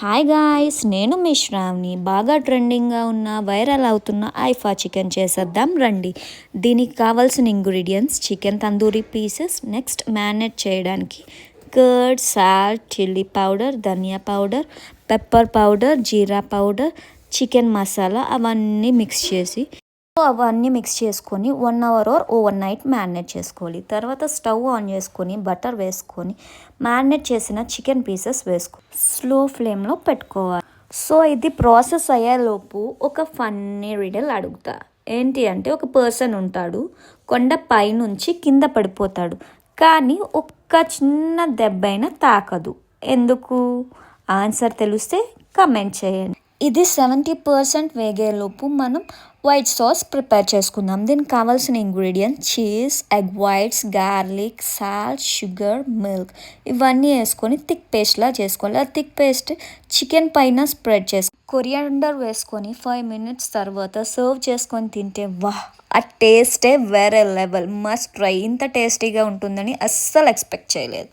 Hi guys, నేను మీ శ్రావణి. బాగా ట్రెండింగ్గా ఉన్న వైరల్ అవుతున్న ఐఫా చికెన్ చేసేద్దాం రండి. దీనికి కావాల్సిన ingredients: chicken tandoori pieces, next marinate చేయడానికి కర్డ్, సాల్ట్, చిల్లీ పౌడర్, ధనియా పౌడర్, పెప్పర్ పౌడర్, జీరా పౌడర్, చికెన్ మసాలా అవన్నీ మిక్స్ చేసుకొని 1 hour or overnight marinate చేసుకోవాలి. తర్వాత స్టవ్ ఆన్ చేసుకొని బటర్ వేసుకొని మ్యారినేట్ చేసిన చికెన్ పీసెస్ స్లో ఫ్లేమ్లో పెట్టుకోవాలి. సో ఇది ప్రాసెస్ అయ్యేలోపు ఒక ఫన్నీ రిడల్ అడుగుతా. ఏంటి అంటే, ఒక పర్సన్ ఉంటాడు, కొండ పైనుంచి కింద పడిపోతాడు, కానీ ఒక్క చిన్న దెబ్బ అయినా తాకదు. ఎందుకు? ఆన్సర్ తెలిస్తే కమెంట్ చేయండి. ఇది 70% వేగేలోపు మనం వైట్ సాస్ ప్రిపేర్ చేసుకుందాం. దీనికి కావాల్సిన ingredients: cheese, egg whites, garlic, salt, sugar, milk. ఇవన్నీ వేసుకొని థిక్ పేస్ట్లా చేసుకోవాలి. ఆ థిక్ పేస్ట్ చికెన్ పైన స్ప్రెడ్ కొరియాండర్ వేసుకొని 5 minutes తర్వాత సర్వ్ చేసుకొని తింటే వాహ్, ఆ టేస్టే వేరే లెవెల్. Must try. ఇంత టేస్టీగా ఉంటుందని అస్సలు ఎక్స్పెక్ట్ చేయలేదు.